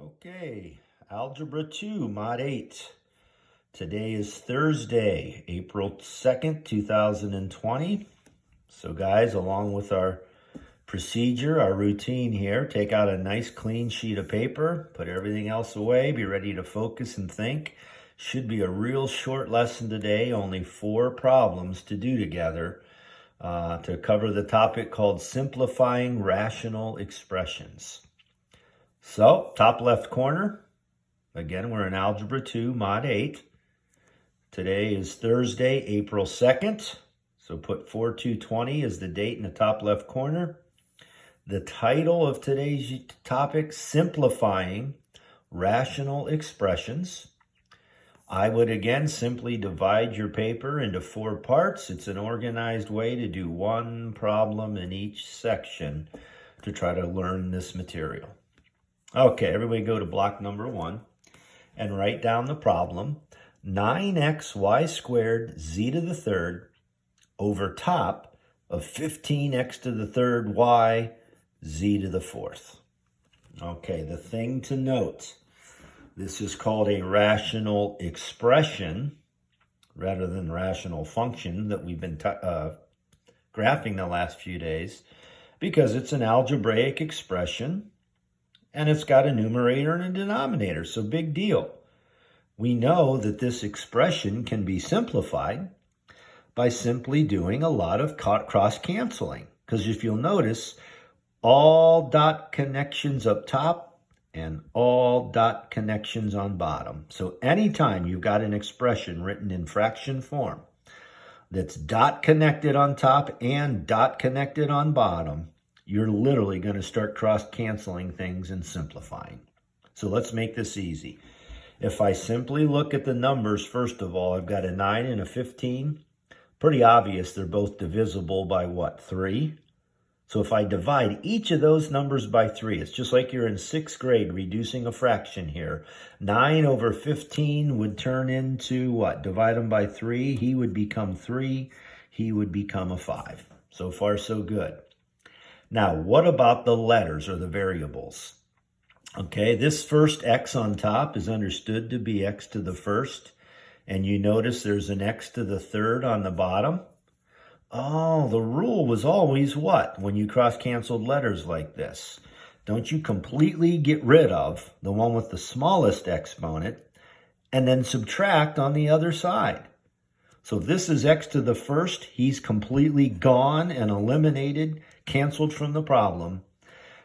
Okay, Algebra 2, Mod 8. Today is Thursday, April 2nd, 2020. So guys, along with our procedure, our routine here, take out a nice clean sheet of paper, put everything else away, be ready to focus and think. Should be a real short lesson today, only 4 problems to do together to cover the topic called simplifying rational expressions. So, top left corner, again, we're in Algebra 2, Mod 8. Today is Thursday, April 2nd. So put 4/2/20 as the date in the top left corner. The title of today's topic, Simplifying Rational Expressions. I would again simply divide your paper into 4 parts. It's an organized way to do one problem in each section to try to learn this material. Okay, everybody go to block number 1 and write down the problem. 9xy squared z to the third over top of 15x to the third y z to the fourth. Okay, the thing to note, this is called a rational expression rather than rational function that we've been graphing the last few days because it's an algebraic expression and it's got a numerator and a denominator, so big deal. We know that this expression can be simplified by simply doing a lot of cross-canceling. Because if you'll notice, all dot connections up top and all dot connections on bottom. So anytime you've got an expression written in fraction form that's dot connected on top and dot connected on bottom, you're literally going to start cross-canceling things and simplifying. So let's make this easy. If I simply look at the numbers, first of all, I've got a 9 and a 15. Pretty obvious they're both divisible by what, 3? So if I divide each of those numbers by 3, it's just like you're in 6th grade reducing a fraction here. 9 over 15 would turn into what? Divide them by 3. He would become 3. He would become a 5. So far, so good. Now, what about the letters or the variables? Okay, this first x on top is understood to be x to the first. And you notice there's an x to the third on the bottom. Oh, the rule was always what? When you cross-canceled letters like this. Don't you completely get rid of the one with the smallest exponent and then subtract on the other side. So this is x to the first. He's completely gone and eliminated, canceled from the problem.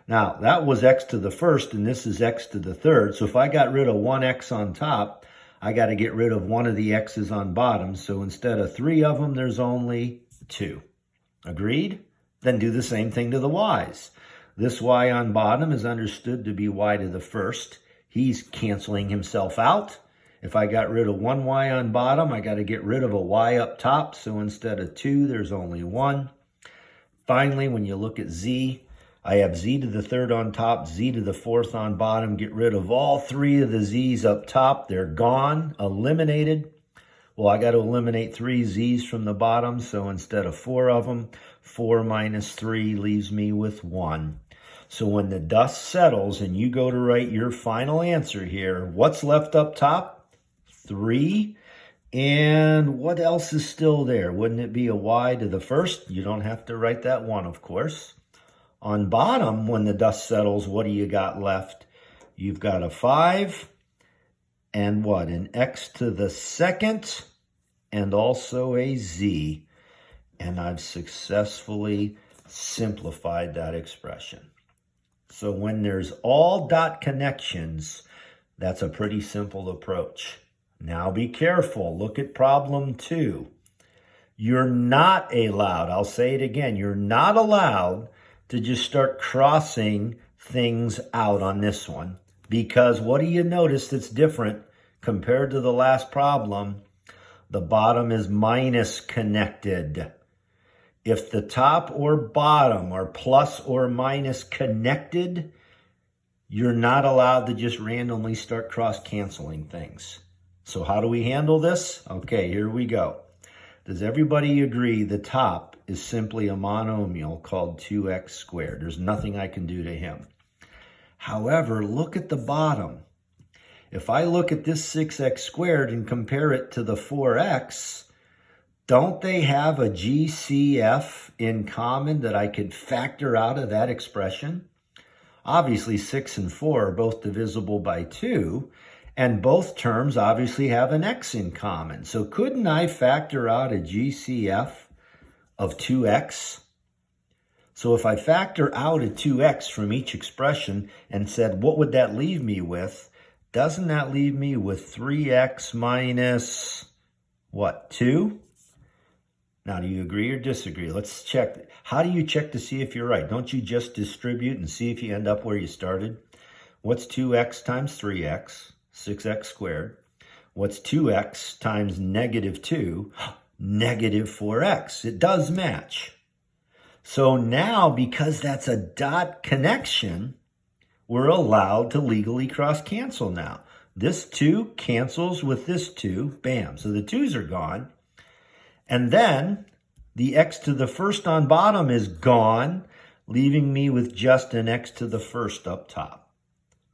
Now, that was x to the first, and this is x to the third. So if I got rid of one x on top, I got to get rid of one of the x's on bottom. So instead of 3 of them, there's only 2. Agreed? Then do the same thing to the y's. This y on bottom is understood to be y to the first. He's canceling himself out. If I got rid of one y on bottom, I got to get rid of a y up top. So instead of 2, there's only 1. Finally, when you look at z, I have z to the third on top, z to the fourth on bottom. Get rid of all 3 of the z's up top. They're gone, eliminated. Well, I got to eliminate 3 z's from the bottom. So instead of 4 of them, 4 minus 3 leaves me with 1. So when the dust settles and you go to write your final answer here, what's left up top? 3. And what else is still there? Wouldn't it be a y to the first? You don't have to write that 1, of course. On bottom, when the dust settles, what do you got left? You've got a 5 and what? An x to the second and also a z. And I've successfully simplified that expression. So when there's all dot connections, that's a pretty simple approach. Now be careful. Look at problem 2. You're not allowed, I'll say it again, you're not allowed to just start crossing things out on this one. Because what do you notice that's different compared to the last problem? The bottom is minus connected. If the top or bottom are plus or minus connected, you're not allowed to just randomly start cross-canceling things. So how do we handle this? Okay, here we go. Does everybody agree the top is simply a monomial called 2x squared? There's nothing I can do to him. However, look at the bottom. If I look at this 6x squared and compare it to the 4x, don't they have a GCF in common that I could factor out of that expression? Obviously, 6 and 4 are both divisible by 2, and both terms obviously have an x in common. So couldn't I factor out a GCF of 2x? So if I factor out a 2x from each expression and said, what would that leave me with? Doesn't that leave me with 3x minus, what, 2? Now, do you agree or disagree? Let's check. How do you check to see if you're right? Don't you just distribute and see if you end up where you started? What's 2x times 3x? 6x squared. What's 2x times negative 2? Negative 4x. It does match. So now, because that's a dot connection, we're allowed to legally cross-cancel now. This 2 cancels with this 2. Bam. So the 2's are gone. And then the x to the first on bottom is gone, leaving me with just an x to the first up top.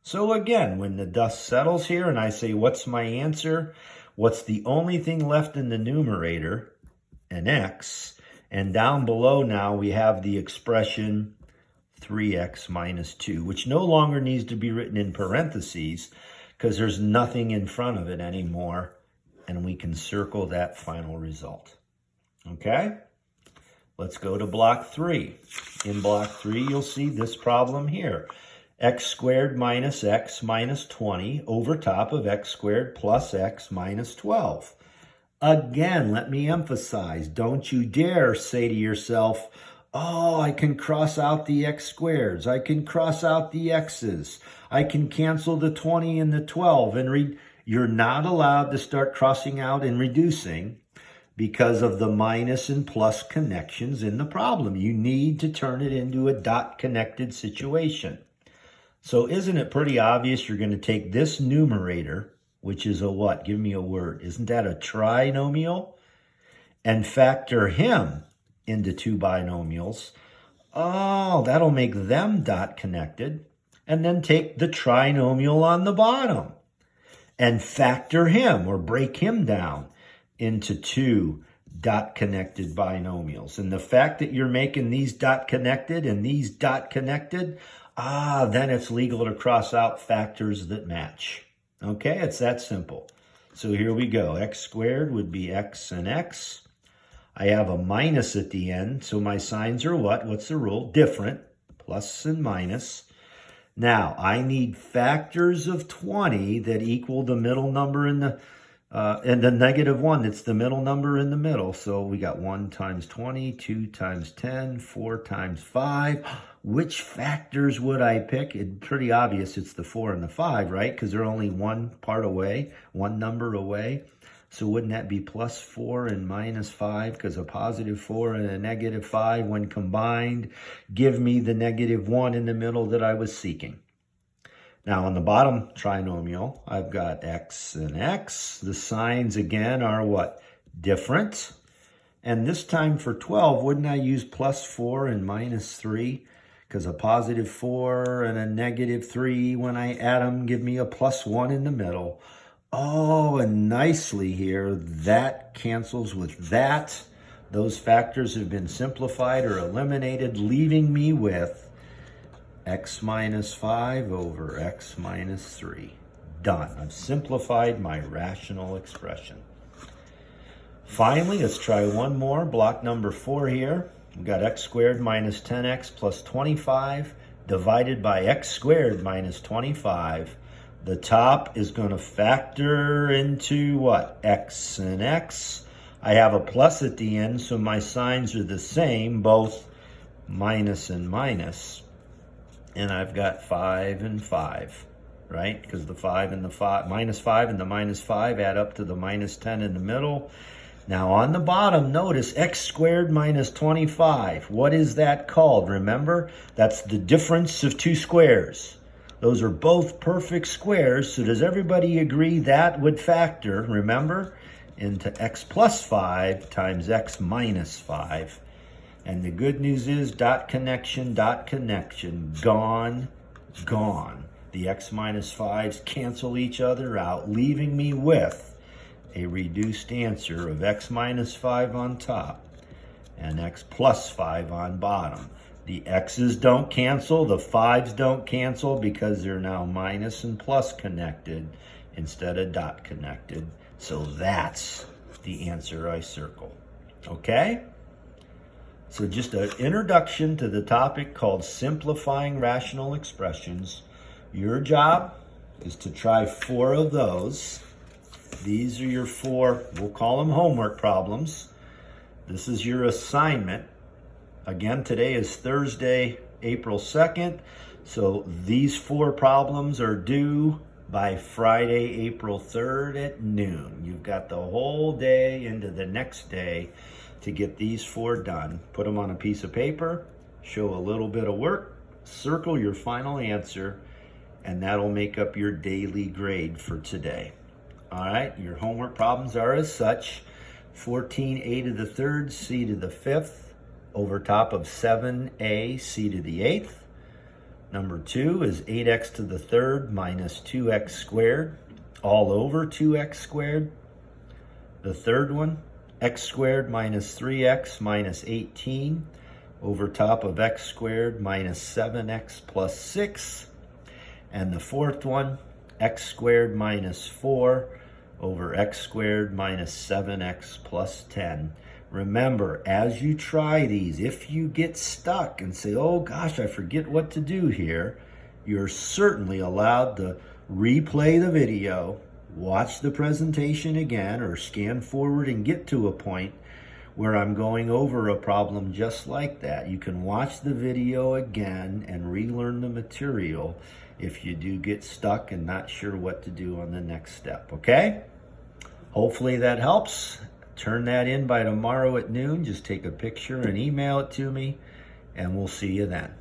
So again, when the dust settles here and I say, what's my answer? What's the only thing left in the numerator? An x. And down below now we have the expression 3x minus 2, which no longer needs to be written in parentheses because there's nothing in front of it anymore. And we can circle that final result. Okay? Let's go to block 3. In block 3, you'll see this problem here. X squared minus x minus 20 over top of x squared plus x minus 12. Again, let me emphasize, don't you dare say to yourself, oh, I can cross out the x squareds. I can cross out the x's. I can cancel the 20 and the 12. And you're not allowed to start crossing out and reducing because of the minus and plus connections in the problem. You need to turn it into a dot-connected situation. So isn't it pretty obvious you're going to take this numerator, which is a what? Give me a word. Isn't that a trinomial? And factor him into 2 binomials. Oh, that'll make them dot-connected. And then take the trinomial on the bottom and factor him or break him down into 2 dot-connected binomials. And the fact that you're making these dot-connected and these dot-connected, then it's legal to cross out factors that match. Okay, it's that simple. So here we go. X squared would be x and x. I have a minus at the end, so my signs are what? What's the rule? Different, plus and minus. Now, I need factors of 20 that equal the middle number in the and the negative 1, that's the middle number in the middle. So we got 1 times 20, 2 times 10, 4 times 5. Which factors would I pick? It's pretty obvious it's the 4 and the 5, right? Because they're only one part away, one number away. So wouldn't that be plus 4 and minus 5? Because a positive 4 and a negative 5, when combined, give me the negative 1 in the middle that I was seeking. Now, on the bottom trinomial, I've got x and x. The signs, again, are what? Different. And this time for 12, wouldn't I use plus 4 and minus 3? Because a positive 4 and a negative 3, when I add them, give me a plus 1 in the middle. Oh, and nicely here, that cancels with that. Those factors have been simplified or eliminated, leaving me with x minus 5 over x minus 3. Done. I've simplified my rational expression. Finally, let's try one more. Block number 4 here. We've got x squared minus 10x plus 25 divided by x squared minus 25. The top is going to factor into what? X and x. I have a plus at the end, so my signs are the same, both minus and minus. And I've got 5 and 5, right? Because the 5 and the 5, minus 5 and the minus 5 add up to the minus 10 in the middle. Now on the bottom, notice x squared minus 25. What is that called? Remember, that's the difference of 2 squares. Those are both perfect squares, so does everybody agree that would factor, remember, into x plus 5 times x minus 5. And the good news is dot connection, gone, gone. The x minus 5s cancel each other out, leaving me with a reduced answer of x minus 5 on top and x plus 5 on bottom. The x's don't cancel, the 5s don't cancel because they're now minus and plus connected instead of dot connected. So that's the answer I circle. Okay? So just an introduction to the topic called simplifying rational expressions. Your job is to try 4 of those. These are your 4, we'll call them homework problems. This is your assignment. Again, today is Thursday, April 2nd. So these 4 problems are due by Friday, April 3rd at noon. You've got the whole day into the next day to get these 4 done. Put them on a piece of paper, show a little bit of work, circle your final answer, and that'll make up your daily grade for today. All right, your homework problems are as such: 14a to the 3rd, c to the 5th, over top of 7a, c to the 8th. Number 2 is 8x to the 3rd minus 2x squared, all over 2x squared. The third one, x squared minus 3x minus 18, over top of x squared minus 7x plus 6. And the fourth one, x squared minus 4 over x squared minus 7x plus 10. Remember, as you try these, if you get stuck and say, oh gosh, I forget what to do here, you're certainly allowed to replay the video, watch the presentation again, or scan forward and get to a point where I'm going over a problem just like that. You can watch the video again and relearn the material if you do get stuck and not sure what to do on the next step, okay? Hopefully that helps. Turn that in by tomorrow at noon. Just take a picture and email it to me, and we'll see you then.